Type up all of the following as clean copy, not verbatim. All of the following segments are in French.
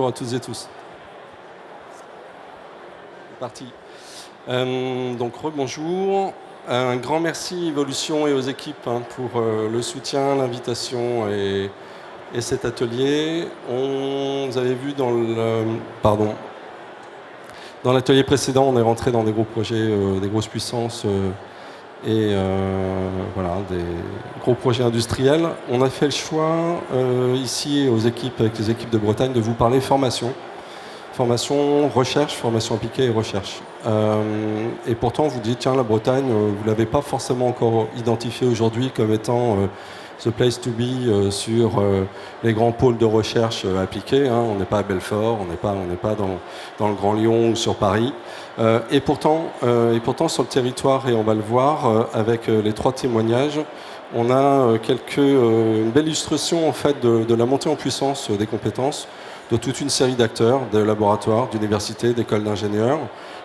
bonjour à toutes et tous. C'est parti. Donc rebonjour. Un grand merci Evolution et aux équipes pour le soutien, l'invitation et cet atelier. Vous avez vu dans l'atelier précédent, on est rentré dans des gros projets, des grosses puissances et voilà, des gros projets industriels. On a fait le choix ici avec les équipes de Bretagne de vous parler formation, recherche, formation appliquée et recherche. Et pourtant, on vous dit, tiens, la Bretagne, vous ne l'avez pas forcément encore identifiée aujourd'hui comme étant the place to be sur les grands pôles de recherche appliqués. On n'est pas à Belfort, on n'est pas dans le Grand Lyon ou sur Paris. Et pourtant, sur le territoire, et on va le voir avec les 3 témoignages, on a une belle illustration en fait de la montée en puissance des compétences de toute une série d'acteurs, de laboratoires, d'universités, d'écoles d'ingénieurs,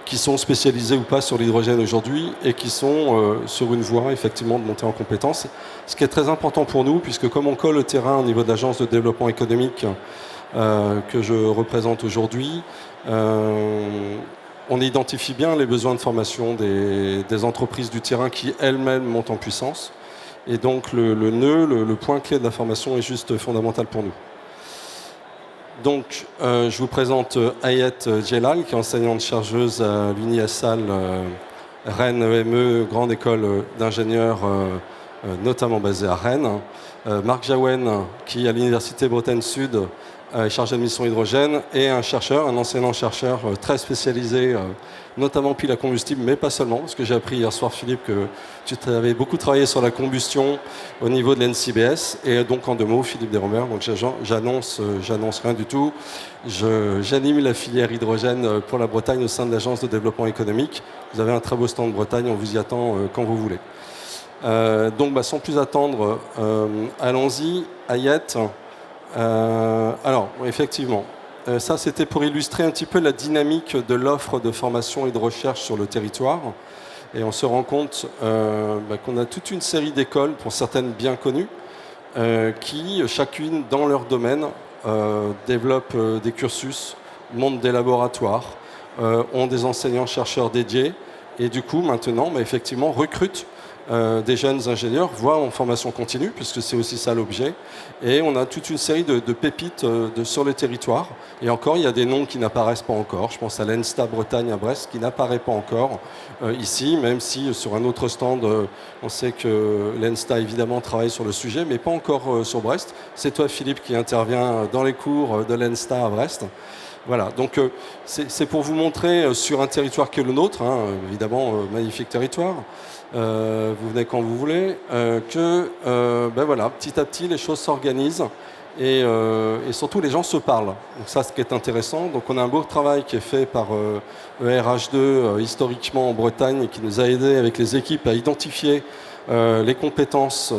qui sont spécialisés ou pas sur l'hydrogène aujourd'hui et qui sont sur une voie effectivement de montée en compétences. Ce qui est très important pour nous, puisque comme on colle le terrain au niveau de l'Agence de développement économique que je représente aujourd'hui, on identifie bien les besoins de formation des entreprises du terrain qui elles-mêmes montent en puissance. Et donc le point clé de la formation est juste fondamental pour nous. Donc, je vous présente Ayet Djelal, qui est enseignante-chercheuse à l'UniAssal Rennes EME, grande école d'ingénieurs, notamment basée à Rennes. Marc Jaouen, qui à l'Université Bretagne Sud est chargé de mission hydrogène, et un enseignant-chercheur très spécialisé, notamment pile à combustible, mais pas seulement, parce que j'ai appris hier soir, Philippe, que tu avais beaucoup travaillé sur la combustion au niveau de l'NCBS, et donc en 2 mots, Philippe Desromers, donc j'annonce rien du tout, j'anime la filière hydrogène pour la Bretagne au sein de l'Agence de développement économique. Vous avez un très beau stand de Bretagne, on vous y attend quand vous voulez. Donc sans plus attendre, allons-y. Ayet. Alors, effectivement, ça c'était pour illustrer un petit peu la dynamique de l'offre de formation et de recherche sur le territoire. Et on se rend compte qu'on a toute une série d'écoles, pour certaines bien connues, qui, chacune dans leur domaine, développent des cursus, montent des laboratoires, ont des enseignants-chercheurs dédiés, et du coup, maintenant, effectivement, recrutent des jeunes ingénieurs, voire en formation continue, puisque c'est aussi ça l'objet. Et on a toute une série de pépites sur le territoire. Et encore, il y a des noms qui n'apparaissent pas encore. Je pense à l'ENSTA Bretagne à Brest, qui n'apparaît pas encore ici, même si sur un autre stand, on sait que l'ENSTA évidemment travaille sur le sujet, mais pas encore sur Brest. C'est toi, Philippe, qui intervient dans les cours de l'ENSTA à Brest. Voilà, donc c'est pour vous montrer sur un territoire qui est le nôtre, évidemment, magnifique territoire, vous venez quand vous voulez, que voilà, petit à petit les choses s'organisent et surtout les gens se parlent. Donc ça, ce qui est intéressant. Donc on a un beau travail qui est fait par ERH2 historiquement en Bretagne, et qui nous a aidé avec les équipes à identifier les compétences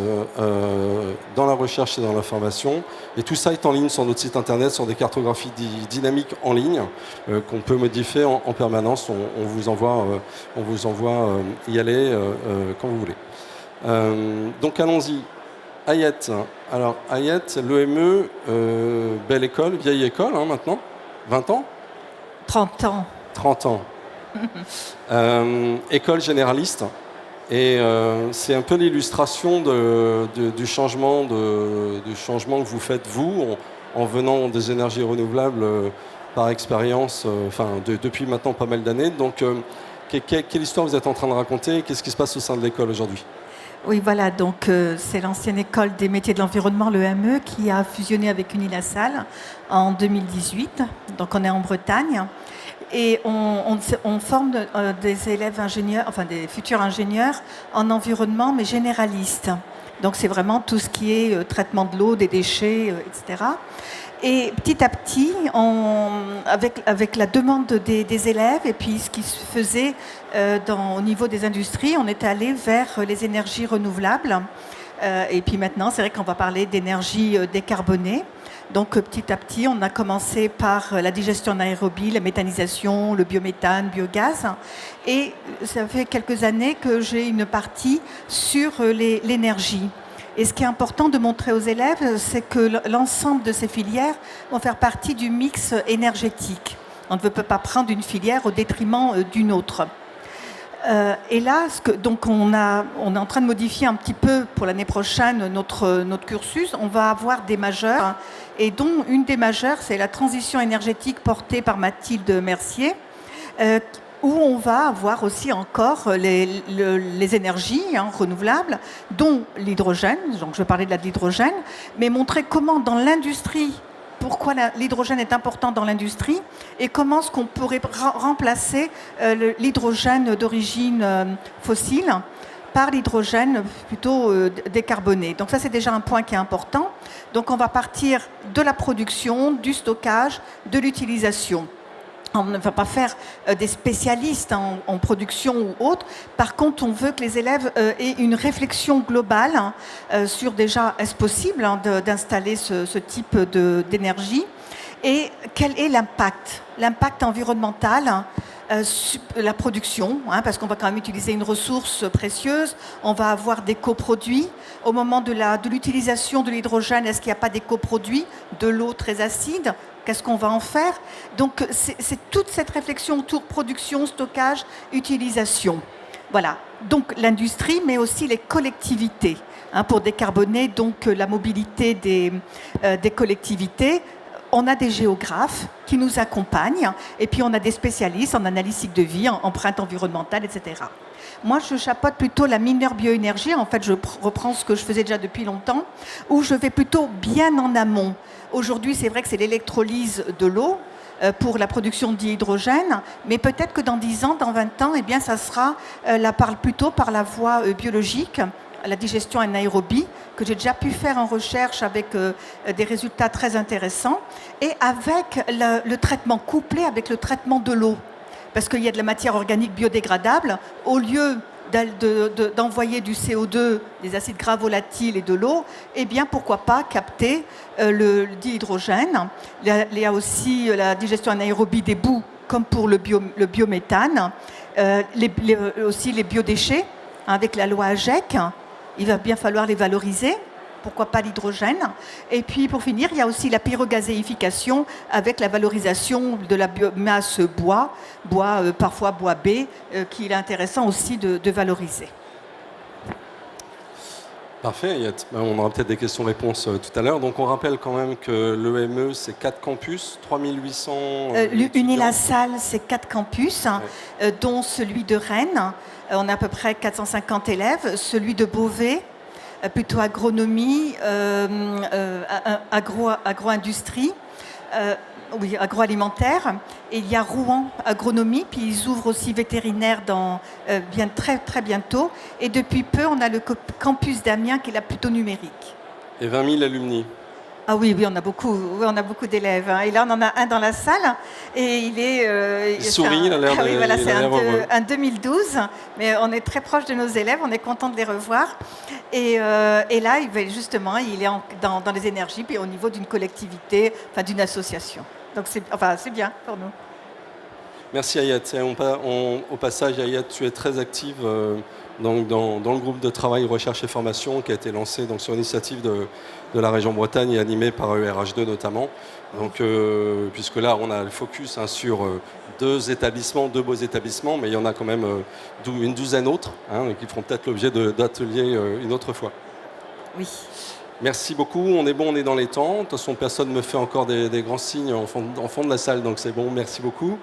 dans la recherche et dans la formation. Et tout ça est en ligne sur notre site internet, sur des cartographies dynamiques en ligne qu'on peut modifier en permanence. On vous envoie y aller quand vous voulez. Donc allons-y. Ayet. Alors Ayet, l'EME, belle école, vieille école maintenant, 20 ans 30 ans. 30 ans. École généraliste. Et c'est un peu l'illustration du changement que vous faites, vous, en venant des énergies renouvelables par expérience, depuis maintenant pas mal d'années. Donc, quelle histoire vous êtes en train de raconter? Qu'est-ce qui se passe au sein de l'école aujourd'hui? Oui, voilà, donc c'est l'ancienne école des métiers de l'environnement, l'EME, qui a fusionné avec UniLaSalle en 2018. Donc, on est en Bretagne. Et on forme des élèves ingénieurs, enfin des futurs ingénieurs en environnement, mais généralistes. Donc c'est vraiment tout ce qui est traitement de l'eau, des déchets, etc. Et petit à petit, avec la demande des élèves et puis ce qui se faisait au niveau des industries, on est allé vers les énergies renouvelables. Et puis maintenant, c'est vrai qu'on va parler d'énergie décarbonée. Donc petit à petit, on a commencé par la digestion anaérobie, la méthanisation, le biométhane, biogaz. Et ça fait quelques années que j'ai une partie sur l'énergie. Et ce qui est important de montrer aux élèves, c'est que l'ensemble de ces filières vont faire partie du mix énergétique. On ne peut pas prendre une filière au détriment d'une autre. Et là, donc on est en train de modifier un petit peu pour l'année prochaine notre cursus. On va avoir des majeurs, et dont une des majeures, c'est la transition énergétique portée par Mathilde Mercier, où on va avoir aussi encore les énergies renouvelables, dont l'hydrogène. Donc je vais parler de l'hydrogène, mais montrer comment dans l'industrie, pourquoi l'hydrogène est important dans l'industrie et comment est-ce qu'on pourrait remplacer l'hydrogène d'origine fossile par l'hydrogène plutôt décarboné. Donc ça, c'est déjà un point qui est important. Donc on va partir de la production, du stockage, de l'utilisation. On ne va pas faire des spécialistes en production ou autre. Par contre, on veut que les élèves aient une réflexion globale sur déjà, est-ce possible d'installer ce type d'énergie et quel est l'impact environnemental la production, parce qu'on va quand même utiliser une ressource précieuse, on va avoir des coproduits. Au moment de l'utilisation de l'hydrogène, est-ce qu'il n'y a pas des coproduits, de l'eau très acide? Qu'est-ce qu'on va en faire? Donc c'est toute cette réflexion autour production, stockage, utilisation. Voilà, donc l'industrie, mais aussi les collectivités, pour décarboner donc la mobilité des collectivités. On a des géographes qui nous accompagnent et puis on a des spécialistes en analyse cycle de vie, en empreinte environnementale, etc. Moi, je chapeaute plutôt la mineure bioénergie. En fait, je reprends ce que je faisais déjà depuis longtemps, où je vais plutôt bien en amont. Aujourd'hui, c'est vrai que c'est l'électrolyse de l'eau pour la production d'hydrogène, mais peut-être que dans 10 ans, dans 20 ans, eh bien, ça sera plutôt par la voie biologique, la digestion anaérobie, que j'ai déjà pu faire en recherche avec des résultats très intéressants, et avec le traitement couplé avec le traitement de l'eau. Parce qu'il y a de la matière organique biodégradable, au lieu d'envoyer du CO2, des acides gras volatiles et de l'eau, eh bien pourquoi pas capter le dihydrogène. Il y a aussi la digestion anaérobie des boues, comme pour le biométhane, aussi les biodéchets, avec la loi AGEC. Il va bien falloir les valoriser. Pourquoi pas l'hydrogène? Et puis, pour finir, il y a aussi la pyrogazéification avec la valorisation de la biomasse bois, parfois bois B, qu'il est intéressant aussi de valoriser. Parfait, on aura peut-être des questions-réponses tout à l'heure. Donc on rappelle quand même que l'EME, c'est 4 campus, 3800 Unilassal, c'est 4 campus, dont celui de Rennes. On a à peu près 450 élèves. Celui de Beauvais, plutôt agronomie, agro-industrie, agroalimentaire. Et il y a Rouen, agronomie, puis ils ouvrent aussi vétérinaire très, très bientôt. Et depuis peu, on a le campus d'Amiens qui est là plutôt numérique. Et 20 000 alumni. Ah oui, on a beaucoup d'élèves. Et là, on en a un dans la salle. Et il sourit, il a l'air oui, voilà, c'est un 2012. Mais on est très proche de nos élèves, on est content de les revoir. Et là, il est dans les énergies, puis au niveau d'une collectivité, d'une association. Donc c'est bien pour nous. Merci Ayat. Au passage, Ayat, tu es très active dans le groupe de travail recherche et formation qui a été lancé sur l'initiative de la région Bretagne et animé par ERH2 notamment. Donc, puisque là, on a le focus sur deux beaux établissements, mais il y en a quand même une douzaine d'autres qui feront peut-être l'objet d'ateliers une autre fois. Oui. Merci beaucoup. On est dans les temps. De toute façon, personne ne me fait encore des grands signes en fond de la salle, donc c'est bon. Merci beaucoup.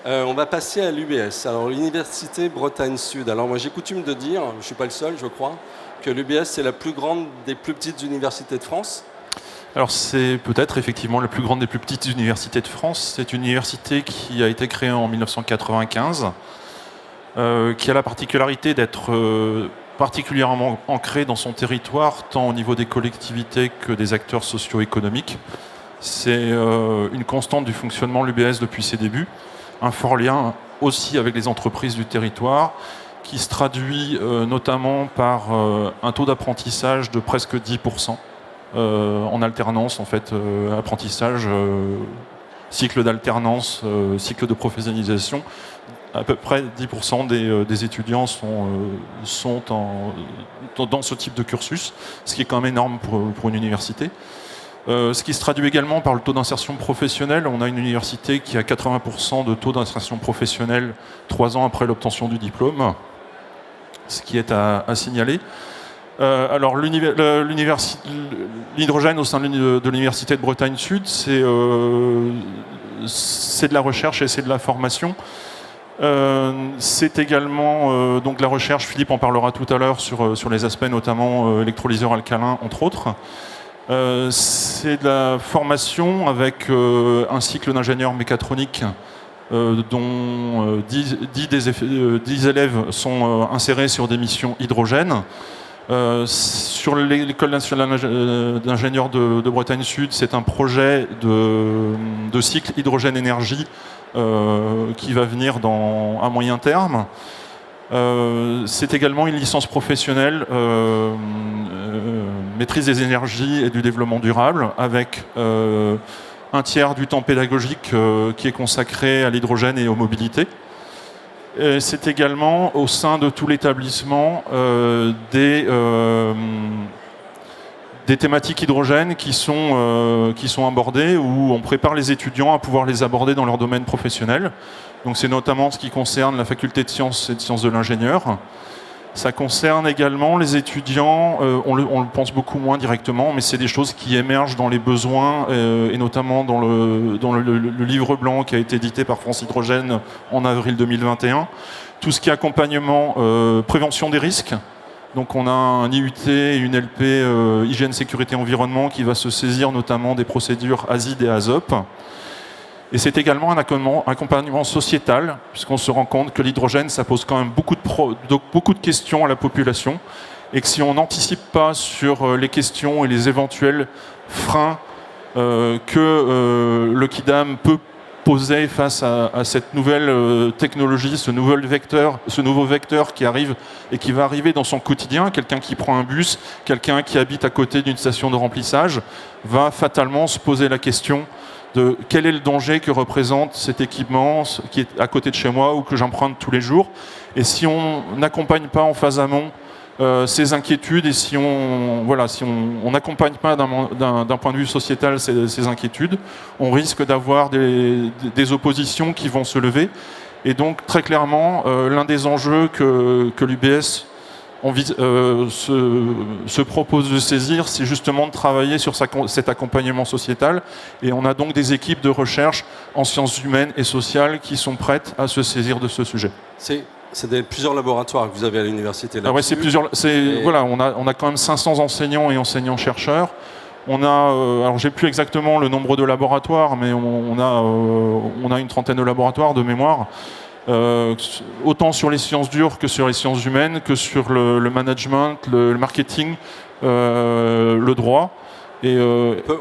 On va passer à l'UBS. Alors, l'Université Bretagne Sud. Alors, moi, j'ai coutume de dire, je ne suis pas le seul, je crois, que l'UBS, c'est la plus grande des plus petites universités de France. Alors, c'est peut-être effectivement la plus grande des plus petites universités de France. C'est une université qui a été créée en 1995, qui a la particularité d'être particulièrement ancrée dans son territoire, tant au niveau des collectivités que des acteurs socio-économiques. C'est une constante du fonctionnement de l'UBS depuis ses débuts. Un fort lien aussi avec les entreprises du territoire, qui se traduit notamment par un taux d'apprentissage de presque 10%, en alternance, en fait, apprentissage, cycle d'alternance, cycle de professionnalisation, à peu près 10% des étudiants sont dans ce type de cursus, ce qui est quand même énorme pour une université. Ce qui se traduit également par le taux d'insertion professionnelle. On a une université qui a 80% de taux d'insertion professionnelle 3 ans après l'obtention du diplôme, ce qui est à signaler. Alors l'hydrogène au sein de l'Université de Bretagne Sud, c'est de la recherche et c'est de la formation. C'est également donc la recherche, Philippe en parlera tout à l'heure sur les aspects notamment électrolyseurs alcalins entre autres. C'est de la formation avec un cycle d'ingénieur mécatronique dont 10 élèves sont insérés sur des missions hydrogène. Sur l'école nationale d'ingénieurs de Bretagne Sud, c'est un projet de cycle hydrogène-énergie qui va venir à moyen terme. C'est également une licence professionnelle maîtrise des énergies et du développement durable avec un tiers du temps pédagogique qui est consacré à l'hydrogène et aux mobilités. C'est également au sein de tout l'établissement des thématiques hydrogène qui sont abordées, où on prépare les étudiants à pouvoir les aborder dans leur domaine professionnel. Donc c'est notamment ce qui concerne la faculté de sciences et de sciences de l'ingénieur. Ça concerne également les étudiants, on le pense beaucoup moins directement, mais c'est des choses qui émergent dans les besoins, et notamment dans le livre blanc qui a été édité par France Hydrogène en avril 2021. Tout ce qui est accompagnement, prévention des risques. Donc on a un IUT et une LP hygiène, sécurité, environnement qui va se saisir notamment des procédures ASID et ASOP. Et c'est également un accompagnement sociétal, puisqu'on se rend compte que l'hydrogène, ça pose quand même beaucoup de questions à la population, et que si on n'anticipe pas sur les questions et les éventuels freins que le Kidam peut poser face à cette nouvelle technologie, ce nouveau vecteur qui arrive et qui va arriver dans son quotidien, quelqu'un qui prend un bus, quelqu'un qui habite à côté d'une station de remplissage, va fatalement se poser la question de quel est le danger que représente cet équipement qui est à côté de chez moi ou que j'emprunte tous les jours. Et si on n'accompagne pas en phase amont ces inquiétudes et si on n'accompagne pas d'un point de vue sociétal ces inquiétudes, on risque d'avoir des oppositions qui vont se lever. Et donc très clairement, l'un des enjeux que l'UBS se propose de saisir, c'est justement de travailler sur cet accompagnement sociétal. Et on a donc des équipes de recherche en sciences humaines et sociales qui sont prêtes à se saisir de ce sujet. C'est plusieurs laboratoires que vous avez à l'université. Ah ouais, on a quand même 500 enseignants et enseignants-chercheurs. On a, alors j'ai plus exactement le nombre de laboratoires, mais on a une trentaine de laboratoires de mémoire. Autant sur les sciences dures que sur les sciences humaines, que sur le management, le marketing, le droit. Et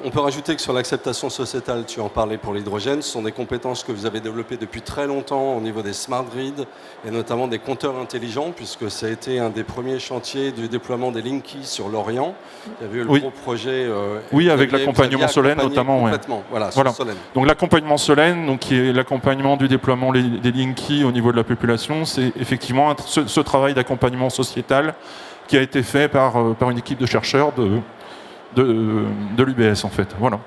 on peut rajouter que sur l'acceptation sociétale, tu en parlais pour l'hydrogène, ce sont des compétences que vous avez développées depuis très longtemps au niveau des smart grids et notamment des compteurs intelligents, puisque ça a été un des premiers chantiers du déploiement des Linky sur l'Orient. Il y avait eu le gros projet. Oui, avec l'accompagnement Solène notamment. Complètement, voilà. Solène. Donc l'accompagnement Solène, qui est l'accompagnement du déploiement des Linky au niveau de la population, c'est effectivement ce travail d'accompagnement sociétal qui a été fait par une équipe de chercheurs de l'UBS en fait. Voilà.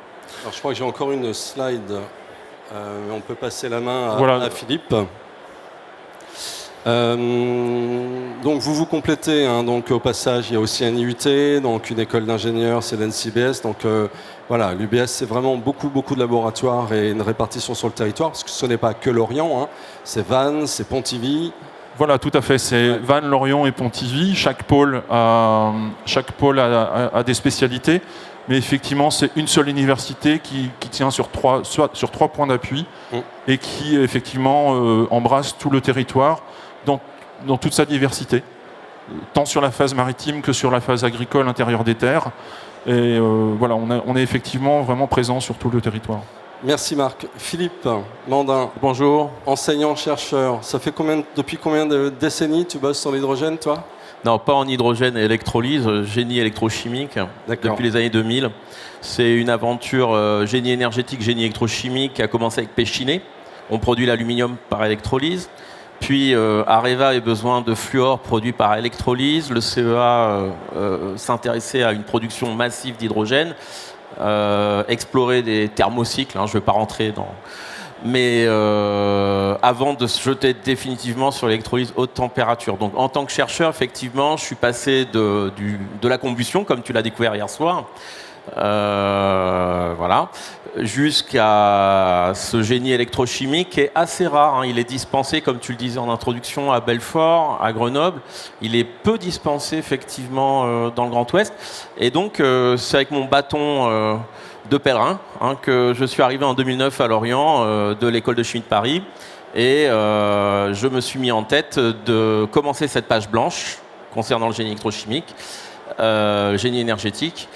Alors, je crois que j'ai encore une slide. On peut passer la main à Philippe. Donc vous complétez. Donc au passage, il y a aussi un IUT, donc une école d'ingénieurs, c'est l'NCBS. Donc voilà, l'UBS c'est vraiment beaucoup de laboratoires et une répartition sur le territoire, parce que ce n'est pas que Lorient. C'est Vannes, c'est Pontivy. Voilà, tout à fait. C'est Vannes, Lorient et Pontivy. Chaque pôle a des spécialités. Mais effectivement, c'est une seule université qui tient sur trois points d'appui et qui, effectivement, embrasse tout le territoire dans toute sa diversité, tant sur la phase maritime que sur la phase agricole intérieure des terres. Et voilà, on est effectivement vraiment présent sur tout le territoire. Merci Marc. Philippe Mandin. Bonjour. Enseignant-chercheur. Ça fait depuis combien de décennies tu bosses sur l'hydrogène, toi ? Non, pas en hydrogène et électrolyse, génie électrochimique, depuis les années 2000. C'est une aventure génie énergétique, génie électrochimique qui a commencé avec Pechiney. On produit l'aluminium par électrolyse. Puis Areva avait besoin de fluor produit par électrolyse. Le CEA s'intéressait à une production massive d'hydrogène, explorer des thermocycles, je ne vais pas rentrer dans... Mais avant de se jeter définitivement sur l'électrolyse haute température. Donc en tant que chercheur, effectivement, je suis passé de la combustion, comme tu l'as découvert hier soir, voilà, jusqu'à ce génie électrochimique qui est assez rare. Il est dispensé, comme tu le disais en introduction, à Belfort, à Grenoble. Il est peu dispensé, effectivement, dans le Grand Ouest. Et donc, c'est avec mon bâton de pèlerin que je suis arrivé en 2009 à Lorient, de l'école de chimie de Paris. Et je me suis mis en tête de commencer cette page blanche concernant le génie électrochimique, génie énergétique.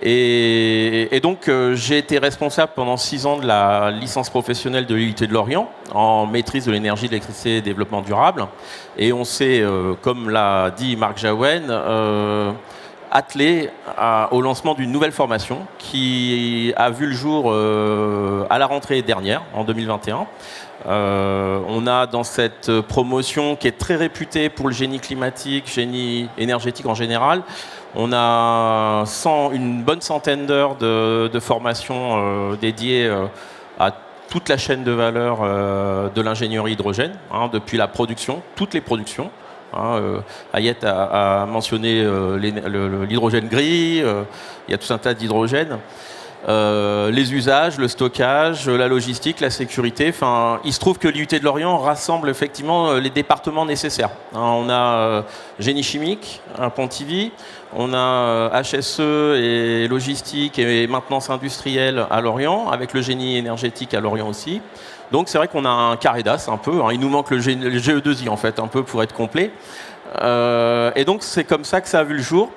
Et donc, j'ai été responsable pendant 6 ans de la licence professionnelle de l'IUT de Lorient en maîtrise de l'énergie, de l'électricité et développement durable. Et on s'est, comme l'a dit Marc Jaouen, attelé au lancement d'une nouvelle formation qui a vu le jour à la rentrée dernière, en 2021. On a dans cette promotion qui est très réputée pour le génie climatique, génie énergétique en général, on a une bonne centaine d'heures de formation dédiées à toute la chaîne de valeur de l'ingénierie hydrogène, depuis la production, toutes les productions. Hayet a mentionné l'hydrogène gris, il y a tout un tas d'hydrogène. Les usages, le stockage, la logistique, la sécurité. Enfin, il se trouve que l'IUT de Lorient rassemble effectivement les départements nécessaires. On a génie chimique à Pontivy, on a HSE et logistique et maintenance industrielle à Lorient, avec le génie énergétique à Lorient aussi. Donc c'est vrai qu'on a un carré d'as un peu. Il nous manque le GE2I en fait, un peu pour être complet. Et donc c'est comme ça que ça a vu le jour.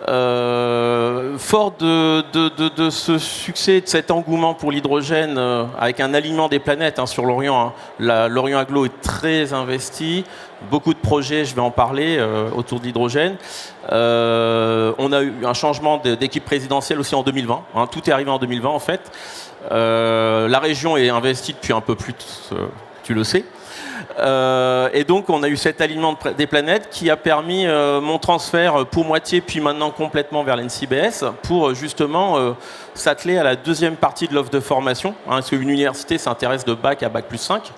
Fort de ce succès, de cet engouement pour l'hydrogène, avec un alignement des planètes sur Lorient, Lorient Agglo est très investi, beaucoup de projets, je vais en parler, autour de l'hydrogène. On a eu un changement d'équipe présidentielle aussi en 2020, tout est arrivé en 2020 en fait. La région est investie depuis un peu plus, tu le sais. Et donc on a eu cet alignement des planètes qui a permis mon transfert pour moitié puis maintenant complètement vers l'NCBS pour justement s'atteler à la deuxième partie de l'offre de formation, parce qu'une université s'intéresse de bac à bac plus 5.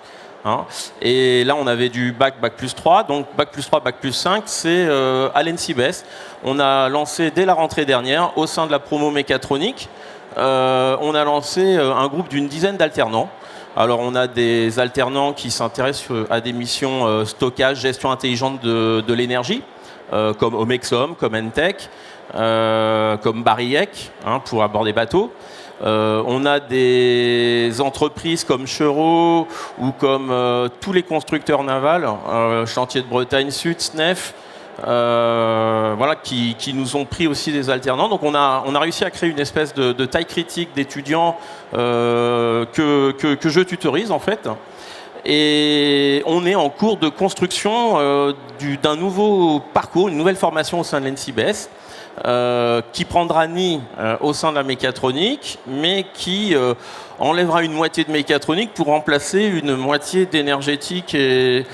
Et là on avait du bac plus 3, donc bac plus 3, bac plus 5, c'est à l'NCBS. On a lancé dès la rentrée dernière au sein de la promo mécatronique, on a lancé un groupe d'une dizaine d'alternants. Alors on a des alternants qui s'intéressent à des missions stockage, gestion intelligente de l'énergie, comme Omexom, comme Entech, comme Bariec, pour aborder bateaux. On a des entreprises comme Cheureau ou comme tous les constructeurs navals, Chantier de Bretagne Sud, SNEF, voilà, qui nous ont pris aussi des alternants. Donc on a réussi à créer une espèce de taille critique d'étudiants que je tutorise en fait. Et on est en cours de construction d'un nouveau parcours, une nouvelle formation au sein de l'NCBS qui prendra nid au sein de la mécatronique, mais qui enlèvera une moitié de mécatronique pour remplacer une moitié d'énergétique et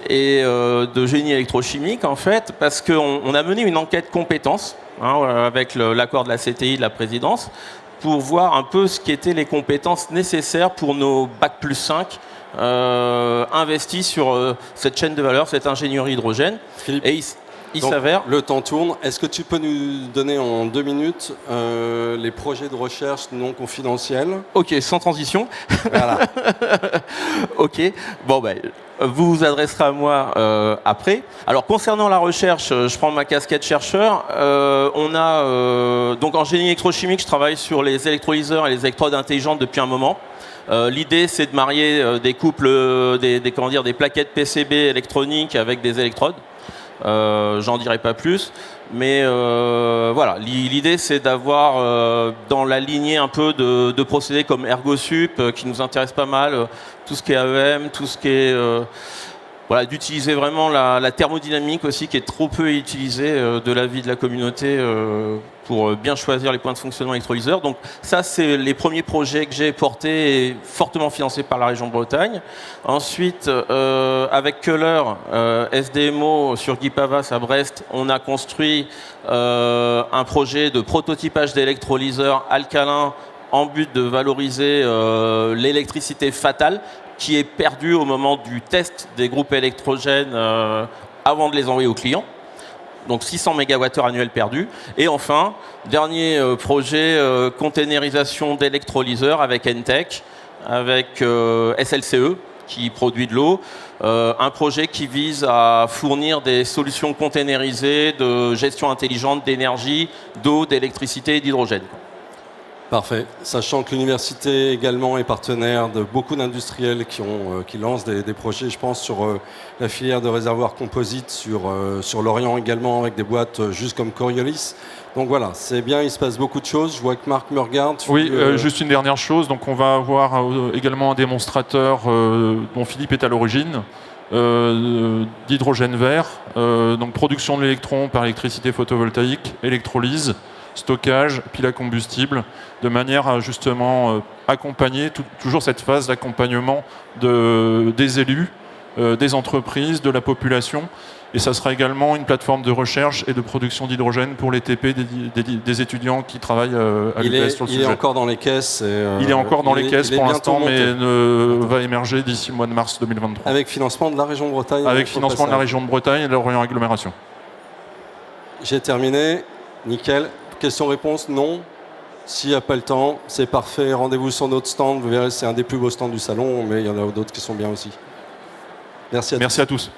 de génie électrochimique en fait, parce qu'on a mené une enquête compétences avec l'accord de la CTI, de la présidence, pour voir un peu ce qui étaient les compétences nécessaires pour nos bac plus 5 investis sur cette chaîne de valeur, cette ingénierie hydrogène. Philippe, et il s'avère... Le temps tourne. Est-ce que tu peux nous donner en 2 minutes les projets de recherche non confidentiels? Ok, sans transition. Voilà. Ok. Bon, ben, vous vous adresserez à moi après. Alors, concernant la recherche, je prends ma casquette chercheur. On a donc en génie électrochimique, je travaille sur les électrolyseurs et les électrodes intelligentes depuis un moment. L'idée, c'est de marier des couples, des plaquettes PCB électroniques avec des électrodes. J'en dirai pas plus, mais voilà, l'idée c'est d'avoir dans la lignée un peu de procédés comme ErgoSup qui nous intéresse pas mal, tout ce qui est AEM, tout ce qui est voilà, d'utiliser vraiment la thermodynamique aussi, qui est trop peu utilisée de l'avis de la communauté pour bien choisir les points de fonctionnement électrolyseurs. Donc ça, c'est les premiers projets que j'ai portés et fortement financés par la région Bretagne. Ensuite, avec Köhler, SDMO sur Guy Pavas à Brest, on a construit un projet de prototypage d'électrolyseurs alcalins en but de valoriser l'électricité fatale qui est perdue au moment du test des groupes électrogènes avant de les envoyer aux clients. Donc 600 MWh annuels perdus. Et enfin, dernier projet, containerisation d'électrolyseurs avec Entech, avec SLCE qui produit de l'eau. Un projet qui vise à fournir des solutions containerisées de gestion intelligente d'énergie, d'eau, d'électricité et d'hydrogène. Parfait. Sachant que l'université également est partenaire de beaucoup d'industriels qui lancent des projets, je pense, sur la filière de réservoirs composites sur l'Orient également, avec des boîtes juste comme Coriolis. Donc voilà, c'est bien, il se passe beaucoup de choses. Je vois que Marc me regarde. Oui, juste une dernière chose. Donc on va avoir également un démonstrateur dont Philippe est à l'origine, d'hydrogène vert, donc production de l'électron par électricité photovoltaïque, électrolyse, stockage, pile à combustible, de manière à justement accompagner toujours cette phase d'accompagnement des élus, des entreprises, de la population. Et ça sera également une plateforme de recherche et de production d'hydrogène pour les TP des étudiants qui travaillent à l'UPS sur le sujet. Il est encore dans les caisses. Il est encore dans les caisses pour l'instant, mais va émerger d'ici le mois de mars 2023. Avec financement de la région Bretagne. Avec financement de la région de Bretagne et de l'Orient Agglomération. J'ai terminé. Nickel. Questions-réponses? Non. S'il n'y a pas le temps, c'est parfait. Rendez-vous sur notre stand. Vous verrez, c'est un des plus beaux stands du salon, mais il y en a d'autres qui sont bien aussi. Merci à tous.